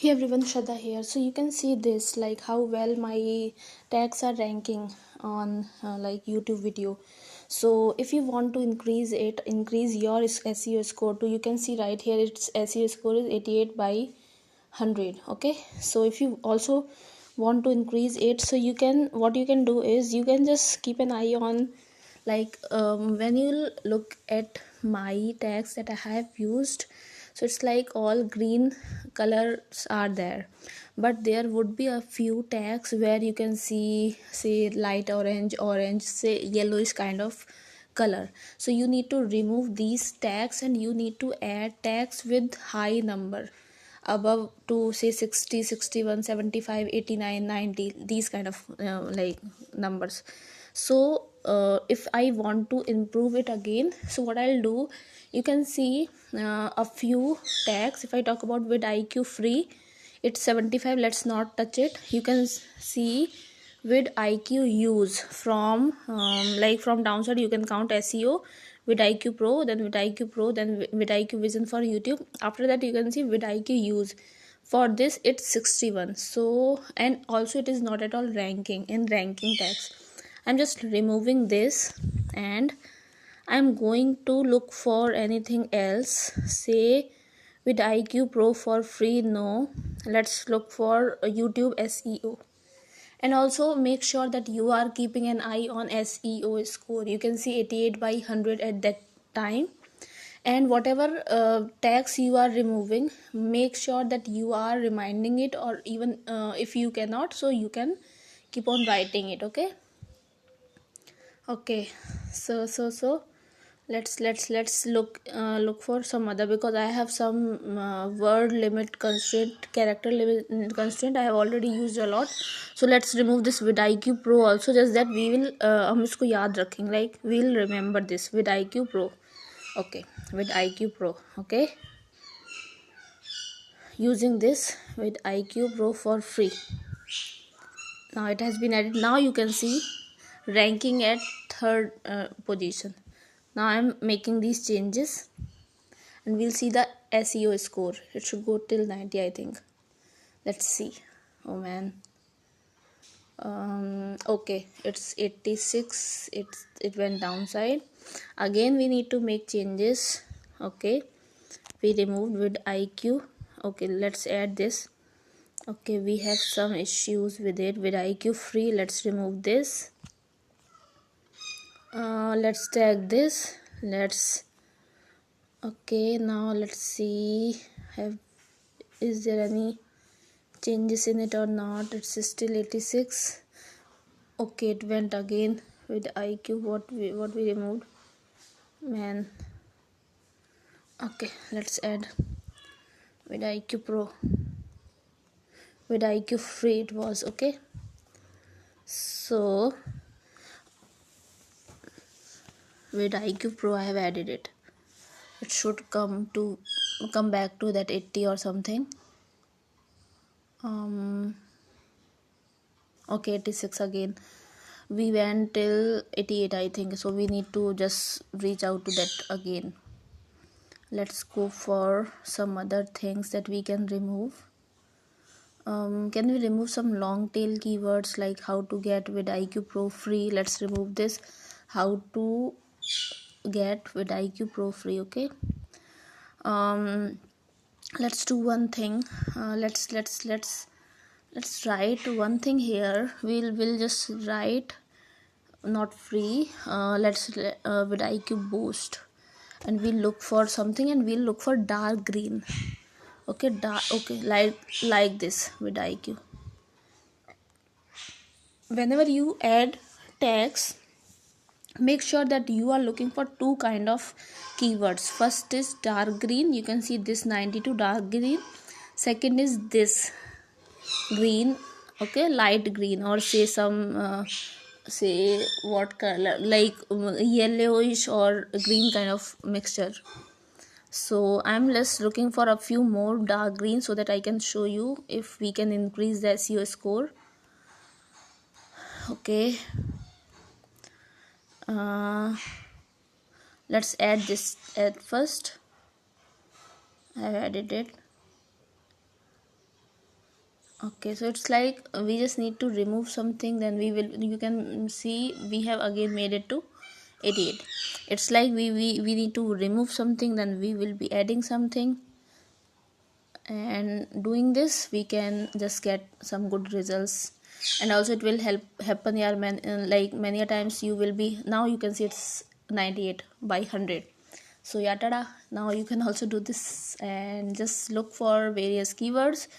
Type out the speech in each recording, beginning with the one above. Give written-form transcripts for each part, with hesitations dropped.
Hey everyone, Shraddha here. So you can see this, like how well my tags are ranking on like YouTube video. So if you want to increase your SEO score too, you can see right here its SEO score is 88 by 100. Okay, so if you also want to increase it, so what you can do is you can just keep an eye on, like when you look at my tags that I have used, so it's like all green colors are there, but there would be a few tags where you can see, say, light orange, say yellowish kind of color. So you need to remove these tags and you need to add tags with high number above to say 60, 61, 75, 89, 90, these kind of like numbers. So if I want to improve it again, so what I'll do, you can see a few tags. If I talk about vidIQ free, it's 75, let's not touch it. You can see vidIQ use from like from downside you can count SEO, vidIQ Pro, then vidIQ Pro, then vidIQ Vision for YouTube. After that you can see vidIQ use. For this it's 61. So, and also it is not at all ranking in ranking tags. I'm just removing this and I'm going to look for anything else. Say vidIQ Pro for free, no. Let's look for YouTube SEO. And also make sure that you are keeping an eye on SEO score. You can see 88 by 100 at that time. And whatever tags you are removing, make sure that you are reminding it, or even if you cannot, so you can keep on writing it. Okay, so let's look for some other, because I have some word limit constraint, character limit constraint I have already used a lot. So let's remove this vidIQ Pro also, just that we will हम इसको याद रखेंगे, like we'll remember this vidIQ Pro. Okay, vidIQ Pro. Okay, using this vidIQ Pro for free. Now it has been added. Now you can see ranking at third position. Now I'm making these changes and we'll see the SEO score. It should go till 90, I think. Let's see. Oh man. Okay, it's 86. It went downside. Again we need to make changes. Okay, we removed vidIQ. Okay, let's add this. Okay, we have some issues with it. vidIQ free, let's remove this. Let's tag this. Okay, now let's see, is there any changes in it or not. It's still 86. Okay, it went again vidIQ. What we removed, man. Okay, let's add vidIQ Pro. vidIQ free it was. Okay, so vidIQ Pro I have added it. It should come back to that 80 or something. Okay, 86 again. We went till 88, I think, so we need to just reach out to that again. Let's go for some other things that we can remove. Can we remove some long tail keywords, like how to get vidIQ Pro free? Let's remove this, how to get vidIQ Pro free. Okay, let's do one thing. Let's write one thing here. We'll just write not free. Let's vidIQ boost, and we'll look for something, and we'll look for dark green. Okay, okay, like this vidIQ. Whenever you add tags, make sure that you are looking for two kind of keywords. First is dark green. You can see this 92 dark green. Second is this green. Okay, light green, or say some say what color, like yellowish or green kind of mixture. So I'm just looking for a few more dark green so that I can show you if we can increase the SEO score. Okay, let's add this at first. I have added it. Okay, so it's like we just need to remove something, then you can see we have again made it to 88. It's like we need to remove something, then we will be adding something, and doing this we can just get some good results. And also it will happen here, like many a times you will be, now you can see it's 98 by 100. So yeah, tada, now you can also do this, and just look for various keywords.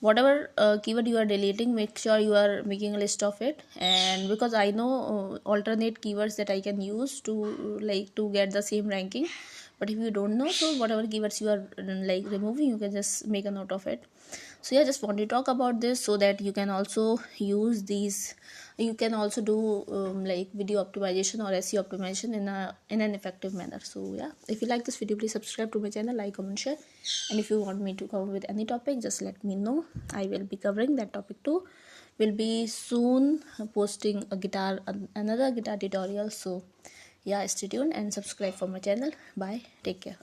Whatever keyword you are deleting, make sure you are making a list of it. And because I know alternate keywords that I can use to to get the same ranking, but if you don't know, so whatever keywords you are like removing, you can just make a note of it. So yeah, just want to talk about this so that you can also use these. You can also do like video optimization or SEO optimization in an effective manner. So yeah, if you like this video, please subscribe to my channel, like, comment, share. And if you want me to cover with any topic, just let me know. I will be covering that topic too. Will be soon posting another guitar tutorial. So yeah, stay tuned and subscribe for my channel. Bye, take care.